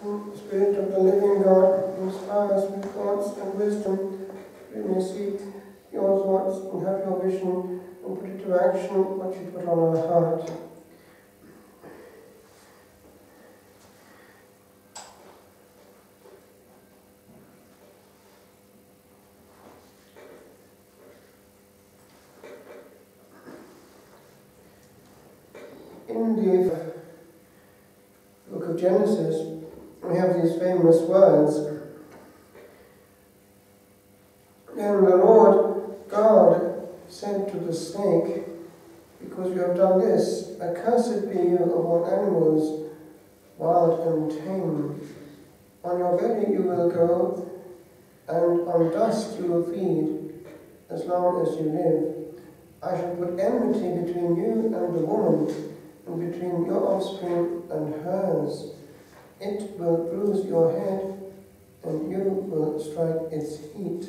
The Spirit of the living God inspire us with thoughts and wisdom, we may seek your thoughts and have your vision and put into action what you put on our heart. In the book of Genesis, we have these famous words. Then the Lord God said to the snake, because you have done this, accursed be you of all animals, wild and tame. On your belly you will go, and on dust you will feed, as long as you live. I shall put enmity between you and the woman, and between your offspring and hers. It will bruise your head, and you will strike its heat.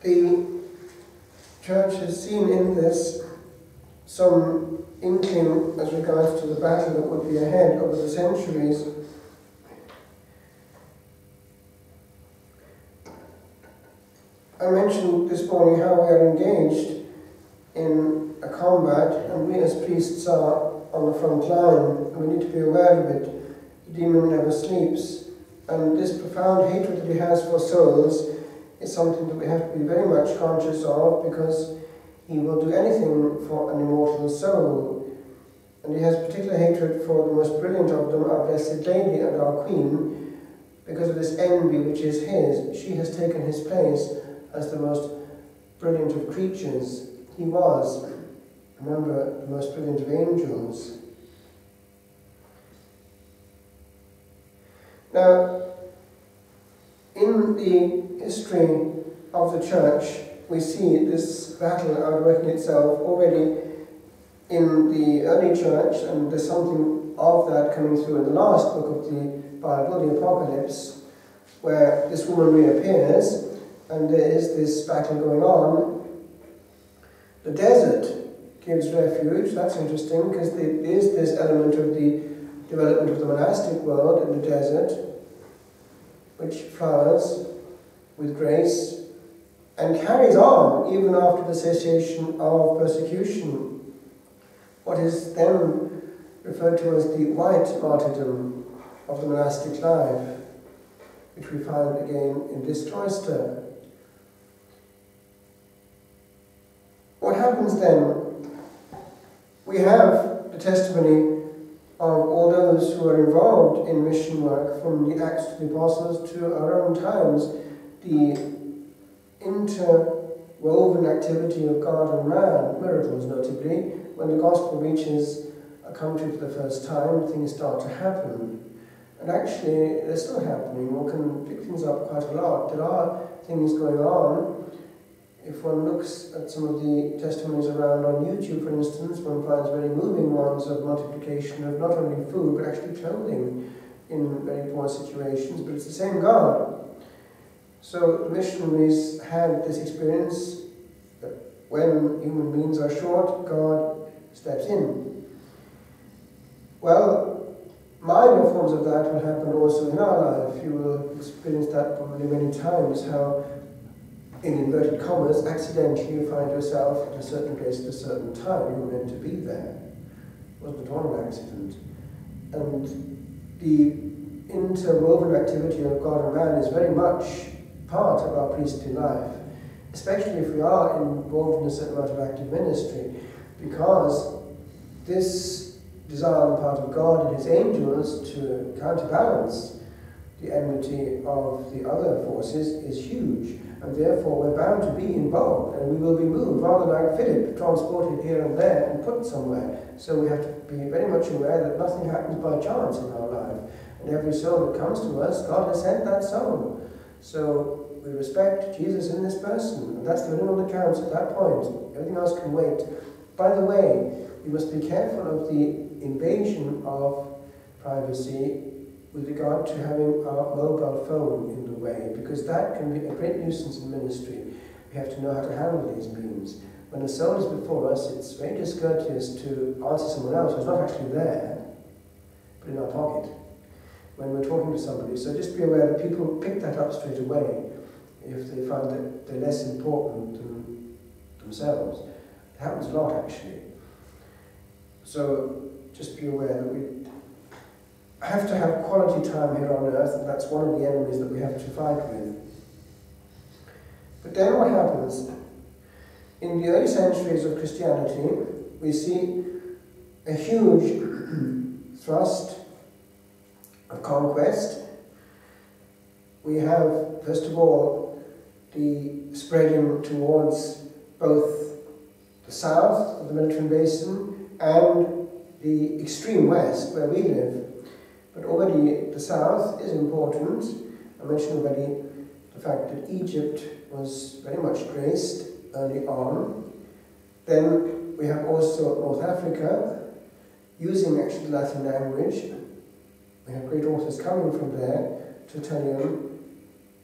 The church has seen in this some inkling as regards to the battle that would be ahead over the centuries. I mentioned this morning how we are engaged in a combat, and we as priests are on the front line, and we need to be aware of it. The demon never sleeps, and this profound hatred that he has for souls is something that we have to be very much conscious of, because he will do anything for an immortal soul. And he has particular hatred for the most brilliant of them, our Blessed Lady and our Queen, because of this envy which is his. She has taken his place as the most brilliant of creatures. He was, remember, the most brilliant of angels. Now, in the history of the Church, we see this battle outworking itself already in the early Church, and there's something of that coming through in the last book of the Bible, the Apocalypse, where this woman reappears, and there is this battle going on. The desert gives refuge. That's interesting, because there is this element of the development of the monastic world in the desert, which flowers with grace and carries on even after the cessation of persecution. What is then referred to as the white martyrdom of the monastic life, which we find again in this cloister. What happens then? We have the testimony of all those who are involved in mission work, from the Acts of the Apostles to our own times, the interwoven activity of God and man, miracles notably. When the gospel reaches a country for the first time, things start to happen. And actually, they're still happening. One can pick things up quite a lot. There are things going on. If one looks at some of the testimonies around on YouTube, for instance, one finds very moving ones of multiplication of not only food, but actually clothing in very poor situations. But it's the same God. So the missionaries had this experience that when human beings are short, God steps in. Well, minor forms of that will happen also in our life. You will experience that probably many times, how in inverted commas, accidentally you find yourself at a certain place at a certain time. You were meant to be there. It wasn't at all an accident. And the interwoven activity of God and man is very much part of our priestly life, especially if we are involved in a certain amount of active ministry, because this desire on the part of God and his angels to counterbalance the enmity of the other forces is huge. And therefore we're bound to be involved, and we will be moved, rather like Philip, transported here and there and put somewhere. So we have to be very much aware that nothing happens by chance in our life. And every soul that comes to us, God has sent that soul. So we respect Jesus in this person, and that's the only one that counts at that point. Everything else can wait. By the way, we must be careful of the invasion of privacy with regard to having our mobile phone in the way, because that can be a great nuisance in ministry. We have to know how to handle these beings. When the soul is before us, it's very discourteous to answer someone else who's not actually there, but in our pocket, when we're talking to somebody. So just be aware that people pick that up straight away if they find that they're less important than themselves. It happens a lot, actually. So just be aware that we have to have quality time here on earth, and that's one of the enemies that we have to fight with. But then what happens? In the early centuries of Christianity, we see a huge thrust of conquest. We have, first of all, the spreading towards both the south of the Mediterranean basin and the extreme west, where we live. But already the south is important. I mentioned already the fact that Egypt was very much graced early on. Then we have also North Africa, using actually the Latin language. We have great authors coming from there, Tertullian,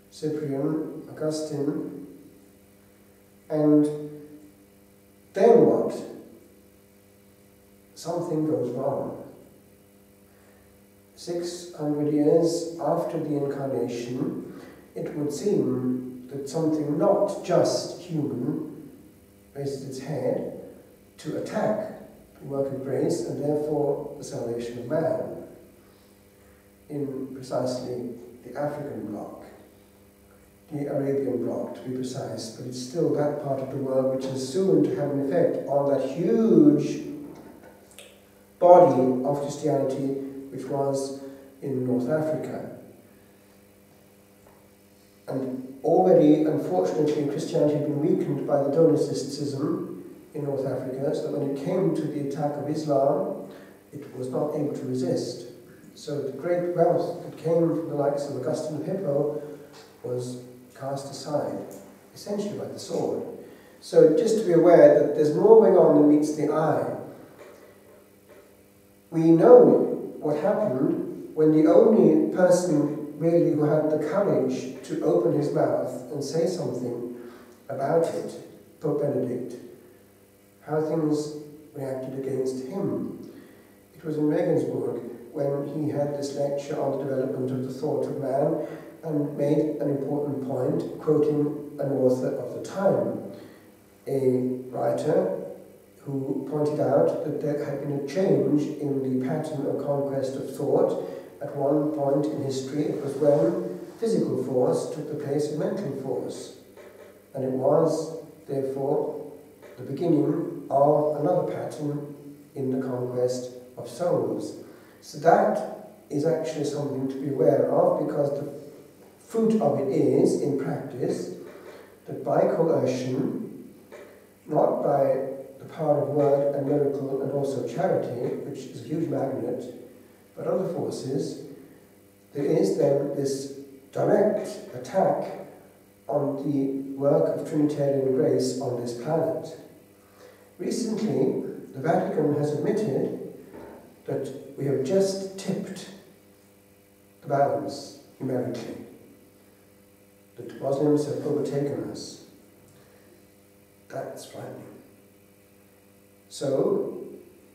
Cyprian, Augustine. And then what? Something goes wrong. 600 years after the Incarnation, it would seem that something not just human raises its head to attack the work of grace and therefore the salvation of man in precisely the African bloc, the Arabian bloc to be precise, but it's still that part of the world which is soon to have an effect on that huge body of Christianity which was in North Africa. And already, unfortunately, Christianity had been weakened by the Donaticism in North Africa, so that when it came to the attack of Islam, it was not able to resist. So the great wealth that came from the likes of Augustine of Hippo was cast aside, essentially by the sword. So just to be aware that there's more going on than meets the eye. We know what happened when the only person really who had the courage to open his mouth and say something about it, Pope Benedict, how things reacted against him. It was in Regensburg when he had this lecture on the development of the thought of man and made an important point, quoting an author of the time, a writer who pointed out that there had been a change in the pattern of conquest of thought. At one point in history, it was when physical force took the place of mental force. And it was, therefore, the beginning of another pattern in the conquest of souls. So that is actually something to be aware of, because the fruit of it is, in practice, that by coercion, not by the power of word and miracle and also charity, which is a huge magnet, but other forces, there is then this direct attack on the work of Trinitarian grace on this planet. Recently, the Vatican has admitted that we have just tipped the balance numerically, that Muslims have overtaken us. That's frightening. So,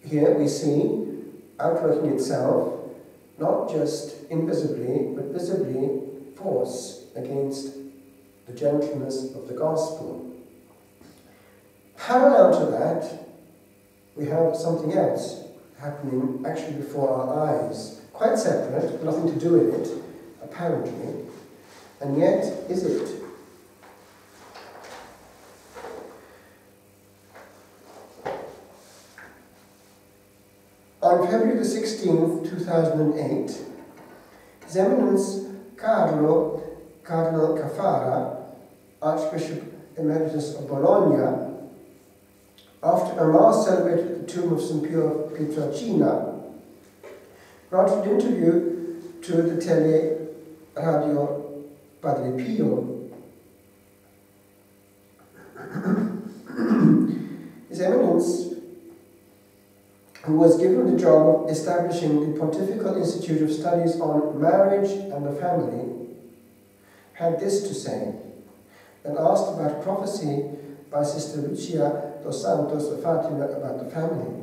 here we see outworking itself, not just invisibly, but visibly, force against the gentleness of the gospel. Parallel to that, we have something else happening actually before our eyes, quite separate, nothing to do with it, apparently, and yet is it? On February the 16th, 2008, His Eminence Cardinal Caffarra, Archbishop Emeritus of Bologna, after a Mass celebrated at the tomb of St. Pio Pietrelcina, granted an interview to the Tele Radio Padre Pio. His Eminence, who was given the job of establishing the Pontifical Institute of Studies on Marriage and the Family, had this to say: and asked about a prophecy by Sister Lucia dos Santos of Fatima about the family.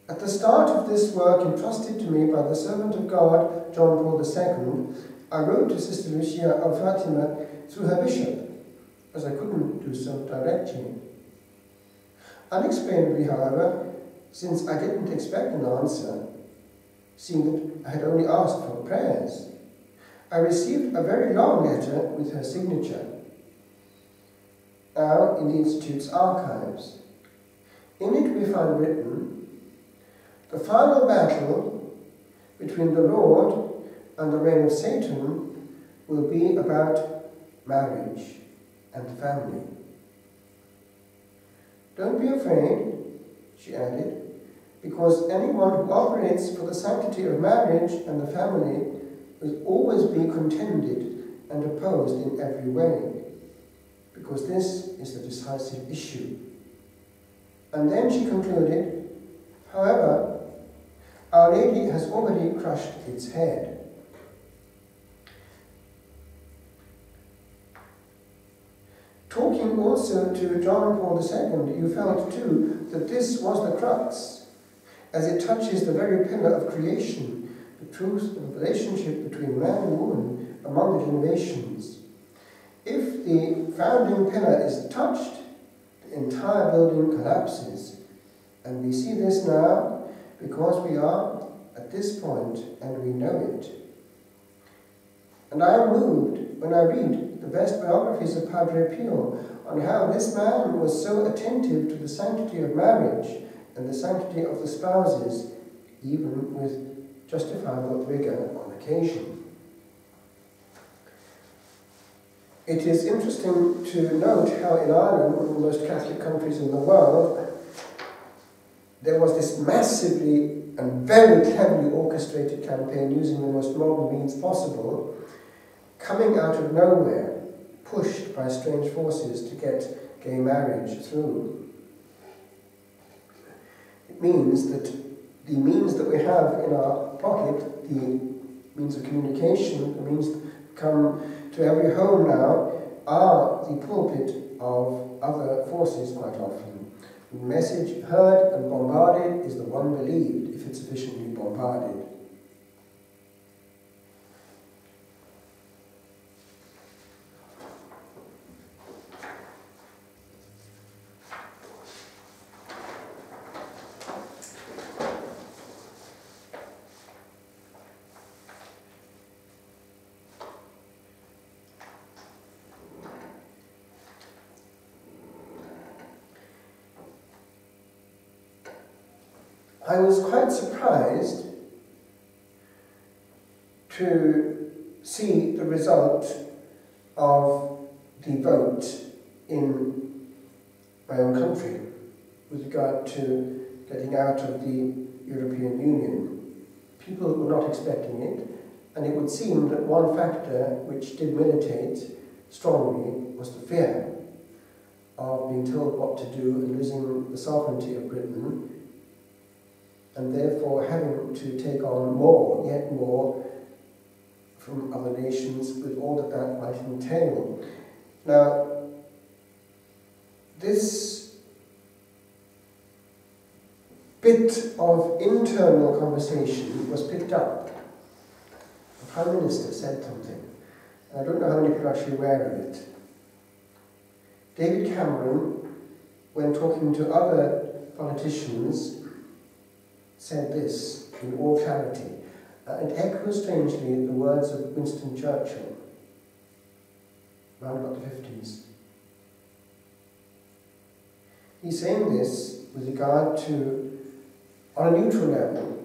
At the start of this work entrusted to me by the servant of God, John Paul II, I wrote to Sister Lucia of Fatima through her bishop, as I couldn't do so directly. Unexplainably, however, since I didn't expect an answer, seeing that I had only asked for prayers, I received a very long letter with her signature, now in the Institute's archives. In it we find written, "The final battle between the Lord and the reign of Satan will be about marriage and family. Don't be afraid," she added, "because anyone who operates for the sanctity of marriage and the family will always be contended and opposed in every way, because this is the decisive issue." And then she concluded, "However, Our Lady has already crushed its head." Talking also to John Paul II, you felt too that this was the crux, as it touches the very pillar of creation, the truth of the relationship between man and woman among the generations. If the founding pillar is touched, the entire building collapses. And we see this now because we are at this point and we know it. And I am moved when I read the best biographies of Padre Pio on how this man was so attentive to the sanctity of marriage and the sanctity of the spouses, even with justifiable rigour on occasion. It is interesting to note how in Ireland, one of the most Catholic countries in the world, there was this massively and very cleverly orchestrated campaign using the most modern means possible, coming out of nowhere, pushed by strange forces to get gay marriage through. It means that the means that we have in our pocket, the means of communication, the means that come to every home now, are the pulpit of other forces quite often. The message heard and bombarded is the one believed, if it's sufficiently bombarded. I was quite surprised to see the result of the vote in my own country with regard to getting out of the European Union. People were not expecting it, and it would seem that one factor which did militate strongly was the fear of being told what to do and losing the sovereignty of Britain, and therefore having to take on more, yet more, from other nations with all that that might entail. Now, this bit of internal conversation was picked up. The Prime Minister said something. I don't know how many people are actually aware of it. David Cameron, when talking to other politicians, said this in all clarity. It echoes strangely the words of Winston Churchill, around about the 50s. He's saying this with regard to, on a neutral level,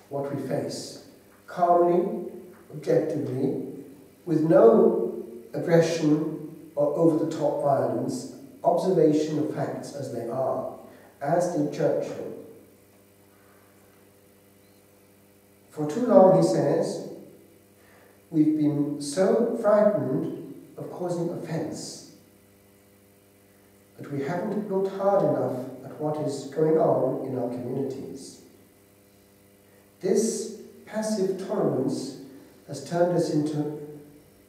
what we face, calmly, objectively, with no aggression or over-the-top violence, observation of facts as they are, as did Churchill. For too long, he says, we've been so frightened of causing offence that we haven't looked hard enough at what is going on in our communities. This passive tolerance has turned us into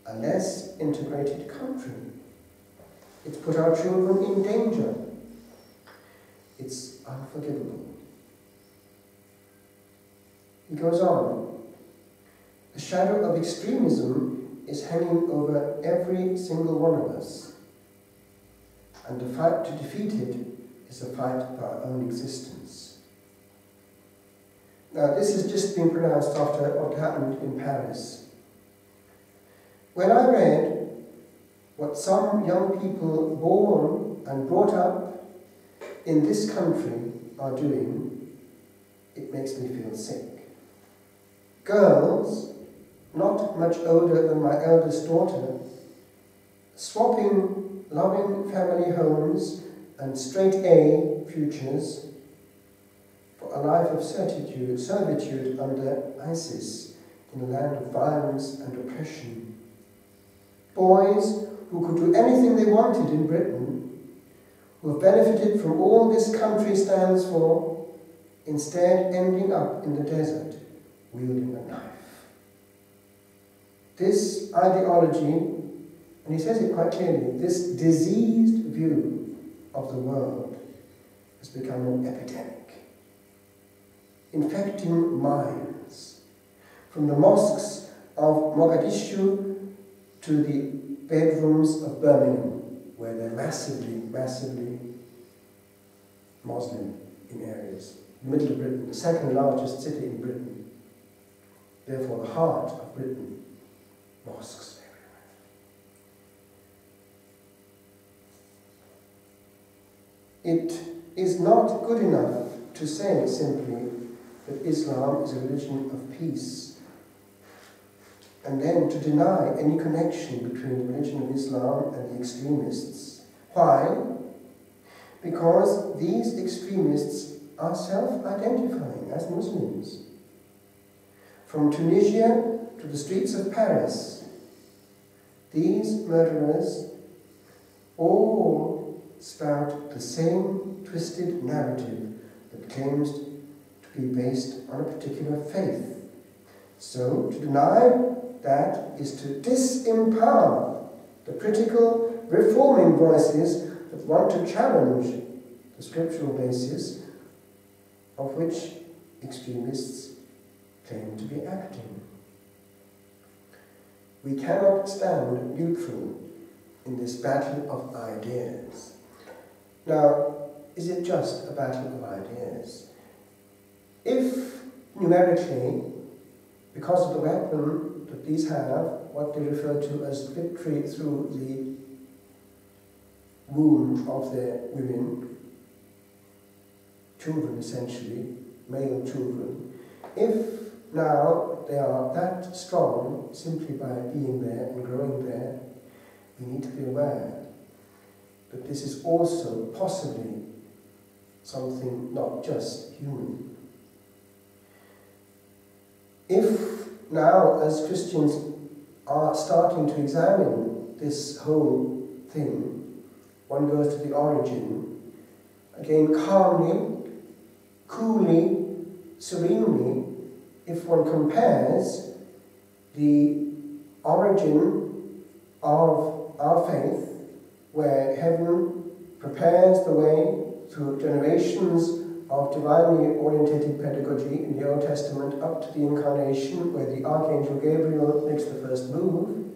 a less integrated country. It's put our children in danger. It's unforgivable. He goes on. The shadow of extremism is hanging over every single one of us. And the fight to defeat it is a fight for our own existence. Now, this has just been pronounced after what happened in Paris. When I read what some young people born and brought up in this country are doing, it makes me feel sick. Girls, not much older than my eldest daughter, swapping loving family homes and straight-A futures for a life of servitude under ISIS in a land of violence and oppression. Boys who could do anything they wanted in Britain, who have benefited from all this country stands for, instead ending up in the desert wielding a knife. This ideology, and he says it quite clearly, this diseased view of the world has become an epidemic, infecting minds, from the mosques of Mogadishu to the bedrooms of Birmingham, where they're massively Muslim in areas. The middle of Britain, the second largest city in Britain, therefore the heart of Britain, mosques everywhere. It is not good enough to say simply that Islam is a religion of peace, and then to deny any connection between the religion of Islam and the extremists. Why? Because these extremists are self-identifying as Muslims. From Tunisia to the streets of Paris, these murderers all spout the same twisted narrative that claims to be based on a particular faith. So, to deny that is to disempower the critical, reforming voices that want to challenge the scriptural basis of which extremists claim to be acting. We cannot stand neutral in this battle of ideas. Now, is it just a battle of ideas? If numerically, because of the weapon that these have, what they refer to as victory through the womb of their women, children essentially, male children, if now they are that strong simply by being there and growing there, we need to be aware that this is also possibly something not just human. If now, as Christians are starting to examine this whole thing, one goes to the origin, again calmly, coolly, serenely, if one compares the origin of our faith, where heaven prepares the way through generations of divinely orientated pedagogy in the Old Testament up to the Incarnation, where the Archangel Gabriel makes the first move,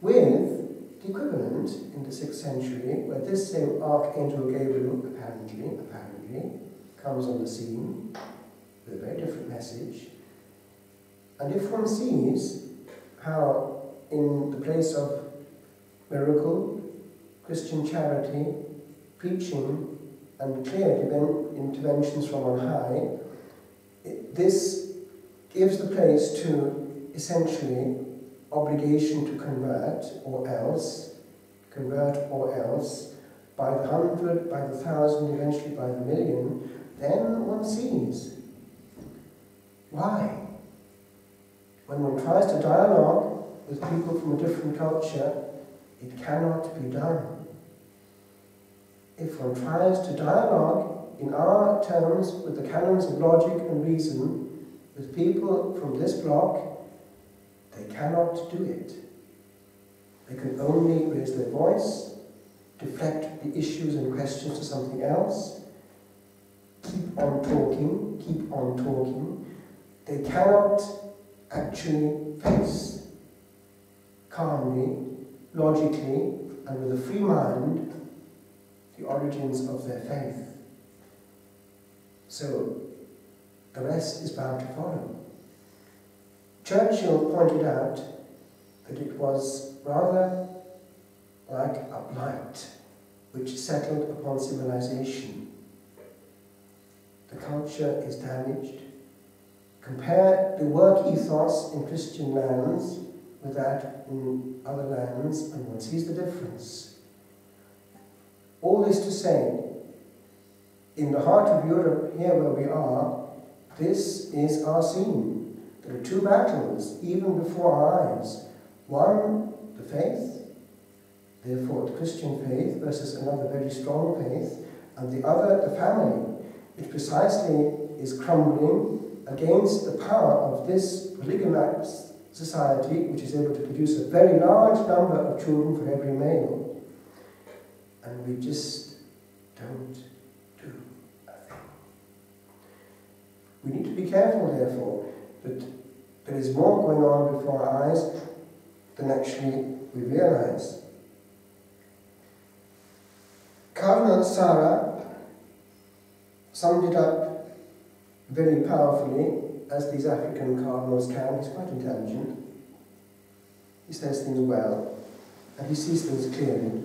with the equivalent in the 6th century, where this same Archangel Gabriel apparently comes on the scene with a very different message. And if one sees how in the place of miracle, Christian charity, preaching, and clear interventions from on high, this gives the place to essentially obligation to convert or else, by the 100, by the 1,000, eventually by the million, then one sees why. When one tries to dialogue with people from a different culture, it cannot be done. If one tries to dialogue in our terms with the canons of logic and reason with people from this block, they cannot do it. They can only raise their voice, deflect the issues and questions to something else, keep on talking, keep on talking. They cannot actually face calmly, logically, and with a free mind the origins of their faith. So the rest is bound to follow. Churchill pointed out that it was rather like a blight which settled upon civilization. The culture is damaged. Compare the work ethos in Christian lands with that in other lands, and one sees the difference. All this to say, in the heart of Europe, here where we are, this is our scene. There are two battles, even before our eyes. One, the faith, therefore the Christian faith versus another very strong faith, and the other, the family, which precisely is crumbling against the power of this polygamous society, which is able to produce a very large number of children for every male. And we just don't do a thing. We need to be careful, therefore, that there is more going on before our eyes than actually we realize. Cardinal Sarah summed it up very powerfully, as these African cardinals can. He's quite intelligent. He says things well, and he sees things clearly.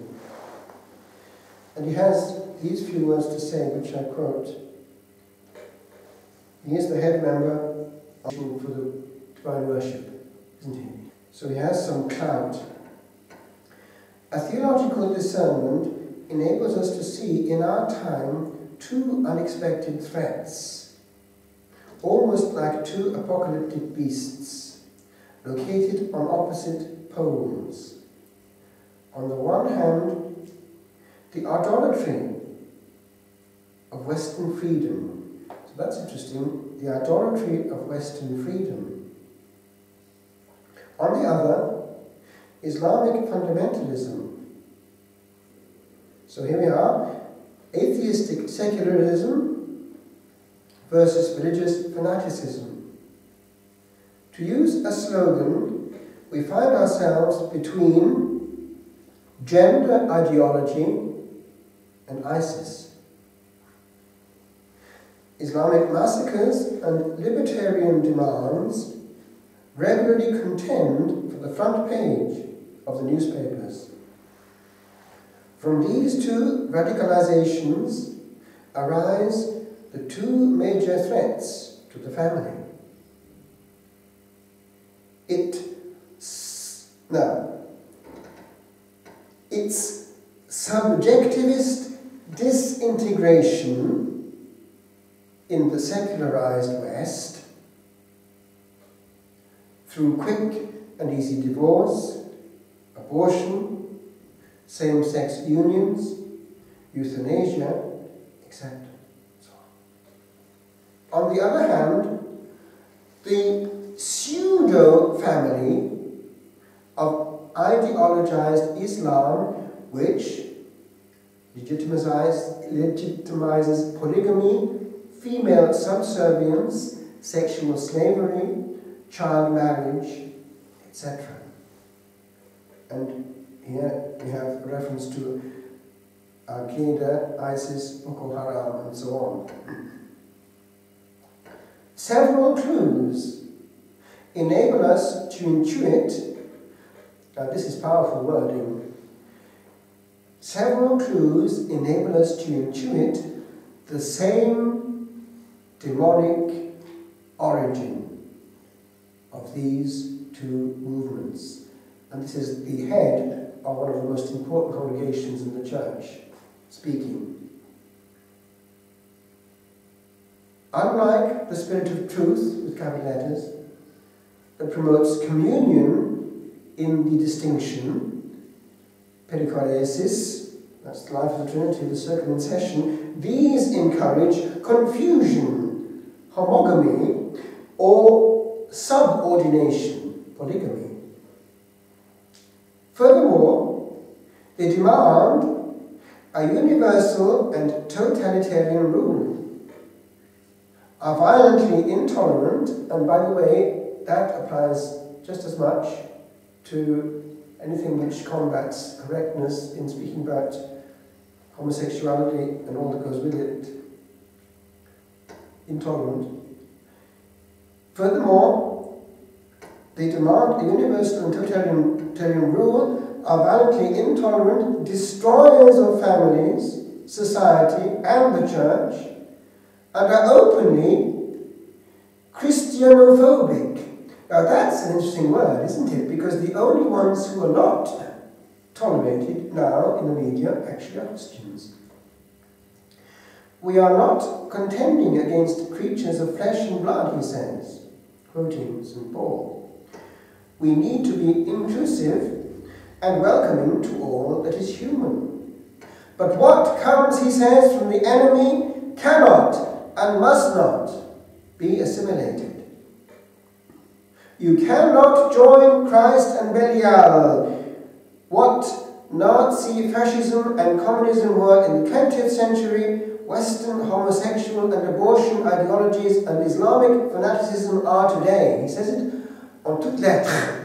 And he has these few words to say, which I quote. He is the head member for the divine worship, isn't he? So he has some clout. A theological discernment enables us to see in our time two unexpected threats, almost like two apocalyptic beasts, located on opposite poles. On the one hand, the idolatry of Western freedom. So that's interesting, the idolatry of Western freedom. On the other, Islamic fundamentalism. So here we are, atheistic secularism versus religious fanaticism. To use a slogan, we find ourselves between gender ideology and ISIS. Islamic massacres and libertarian demands regularly contend for the front page of the newspapers. From these two radicalizations arise the two major threats to the family. Its subjectivist disintegration in the secularized West through quick and easy divorce, abortion, same-sex unions, euthanasia, etc. On the other hand, the pseudo-family of ideologized Islam, which legitimizes polygamy, female subservience, sexual slavery, child marriage, etc. And here we have a reference to Al-Qaeda, ISIS, Boko Haram, and so on. Several clues enable us to intuit, now this is powerful wording, several clues enable us to intuit the same demonic origin of these two movements. And this is the head of one of the most important congregations in the church speaking. Unlike the Spirit of Truth, with capital letters, that promotes communion in the distinction, perichoresis, that's the life of the Trinity, the circumcision, these encourage confusion, homogamy, or subordination, polygamy. Furthermore, they demand a universal and totalitarian rule, are violently intolerant, and by the way, that applies just as much to anything which combats correctness in speaking about homosexuality and all that goes with it. Intolerant. Furthermore, they demand a universal and totalitarian rule, are violently intolerant, destroyers of families, society, and the church, and are openly Christianophobic. Now that's an interesting word, isn't it? Because the only ones who are not tolerated now in the media actually are Christians. We are not contending against creatures of flesh and blood, he says, quoting St. Paul. We need to be inclusive and welcoming to all that is human. But what comes, he says, from the enemy cannot and must not be assimilated. You cannot join Christ and Belial. What Nazi fascism and communism were in the 20th century, Western homosexual and abortion ideologies and Islamic fanaticism are today. He says it en toutes lettres.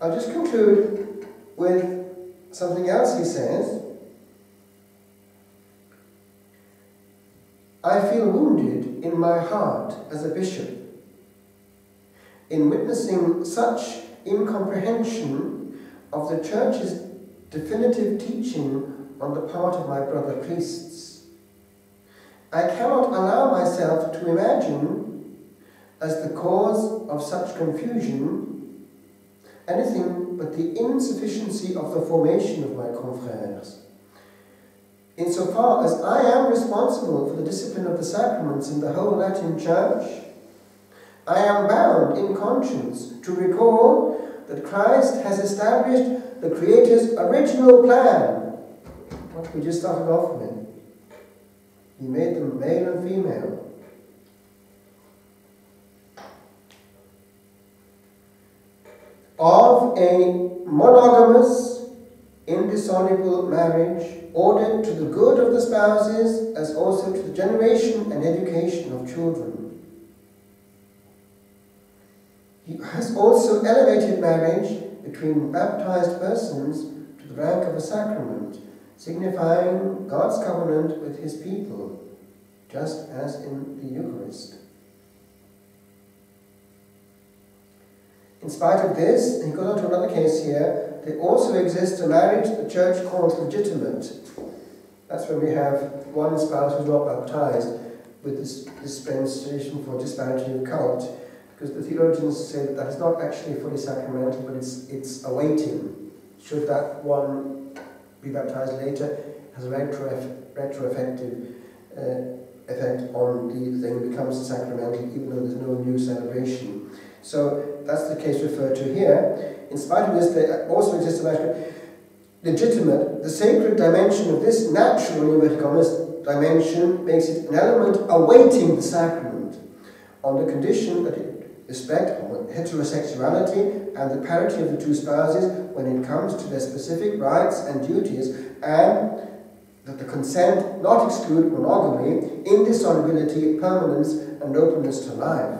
I'll just conclude with something else he says. I feel wounded in my heart as a bishop in witnessing such incomprehension of the Church's definitive teaching on the part of my brother priests. I cannot allow myself to imagine as the cause of such confusion anything but the insufficiency of the formation of my confrères. Insofar as I am responsible for the discipline of the sacraments in the whole Latin Church, I am bound in conscience to recall that Christ has established the Creator's original plan, what we just started off with. He made them male and female. Of a monogamous, indissoluble marriage ordered to the good of the spouses as also to the generation and education of children. He has also elevated marriage between baptized persons to the rank of a sacrament, signifying God's covenant with his people, just as in the Eucharist. In spite of this, he goes on to another case here, there also exists a marriage the Church calls legitimate. That's when we have one spouse who's not baptized with this dispensation for disparity of cult, because the theologians say that that is not actually fully sacramental, but it's awaiting. Should that one be baptized later, it has a retroeffective effect on the thing, it becomes sacramental even though there's no new celebration. So that's the case referred to here. In spite of this, there also exists a marriage legitimate. The sacred dimension of this natural, in inverted commas, dimension makes it an element awaiting the sacrament, on the condition that it respect heterosexuality and the parity of the two spouses when it comes to their specific rights and duties, and that the consent not exclude monogamy, indissolubility, permanence, and openness to life.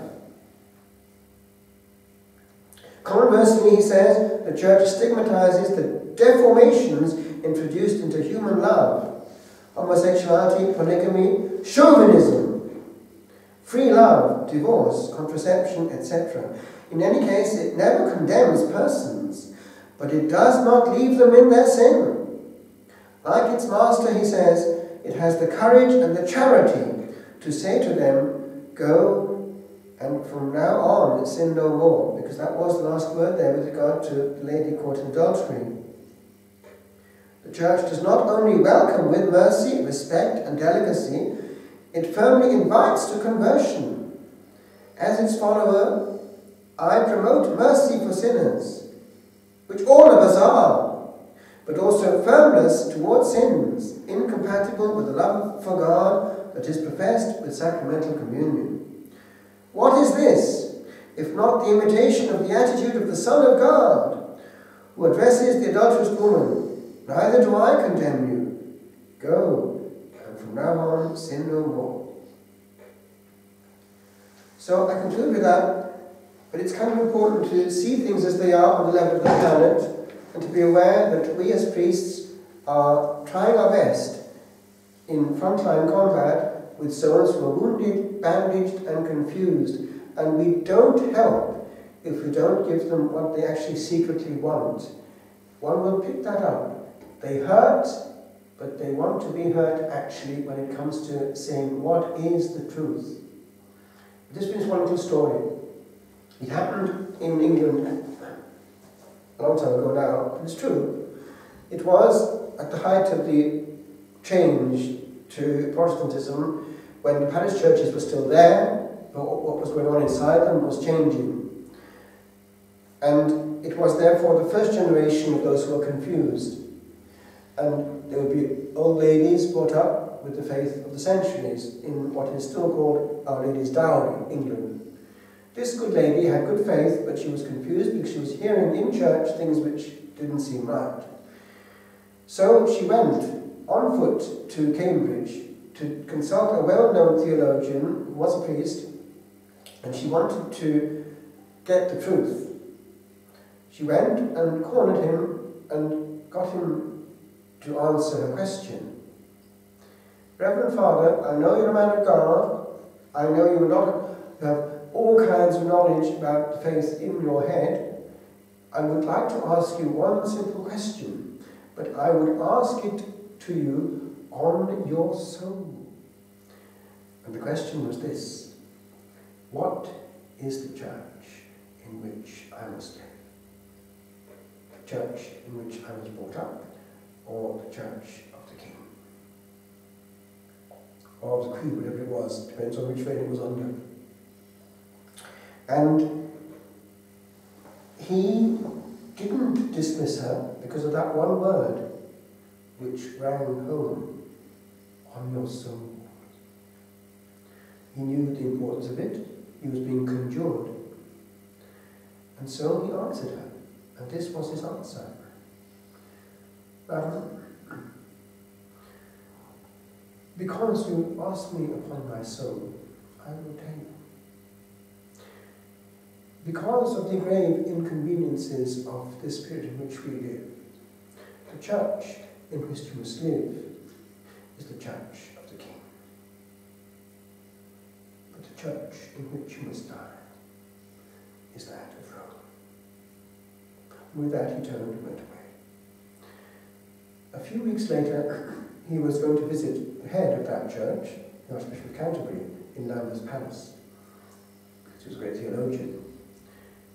Conversely, he says, the Church stigmatizes the deformations introduced into human love: homosexuality, polygamy, chauvinism, free love, divorce, contraception, etc. In any case, it never condemns persons, but it does not leave them in their sin. Like its master, he says, it has the courage and the charity to say to them, go, and from now on, sin no more, because that was the last word there with regard to the lady caught in adultery. The Church does not only welcome with mercy, respect, and delicacy, it firmly invites to conversion. As its follower, I promote mercy for sinners, which all of us are, but also firmness towards sins, incompatible with the love for God that is professed with sacramental communion. What is this? if not the imitation of the attitude of the Son of God, who addresses the adulterous woman, neither do I condemn you. Go, and from now on sin no more. So I conclude with that, but it's kind of important to see things as they are on the level of the planet, and to be aware that we as priests are trying our best in frontline combat with souls who are wounded, bandaged and confused. And we don't help if we don't give them what they actually secretly want. One will pick that up. They hurt, but they want to be hurt actually when it comes to saying what is the truth. This brings one little story. It happened in England a long time ago now, but it's true. It was at the height of the change to Protestantism, when the parish churches were still there, but what was going on inside them was changing. And it was therefore the first generation of those who were confused. And there would be old ladies brought up with the faith of the centuries in what is still called Our Lady's Dowry, England. This good lady had good faith, but she was confused because she was hearing in church things which didn't seem right. So she went on foot to Cambridge to consult a well-known theologian who was a priest, and she wanted to get the truth. She went and cornered him and got him to answer her question. Reverend Father, I know you're a man of God. I know you have all kinds of knowledge about the faith in your head. I would like to ask you one simple question, but I would ask it to you on your soul. And the question was this: what is the church in which I must live? The church in which I was brought up, or the church of the King? Or of the Queen, whatever it was, depends on which reign it was under. And he didn't dismiss her because of that one word which rang home: on your soul. He knew the importance of it. He was being conjured. And so he answered her. And this was his answer. Because you asked me upon my soul, I will tell you. Because of the grave inconveniences of this period in which we live, the church in which you must live is the church of the King. But the church in which you must die is that of Rome. And with that he turned and went away. A few weeks later, he was going to visit the head of that church, the Archbishop of Canterbury, in Lambeth Palace, because he was a great theologian.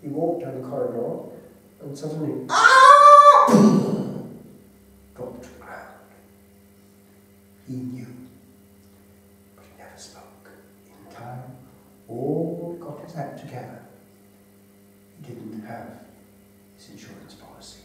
He walked down the corridor and suddenly dropped to the ground. He knew, but he never spoke. In time, all got his act together. He didn't have his insurance policy.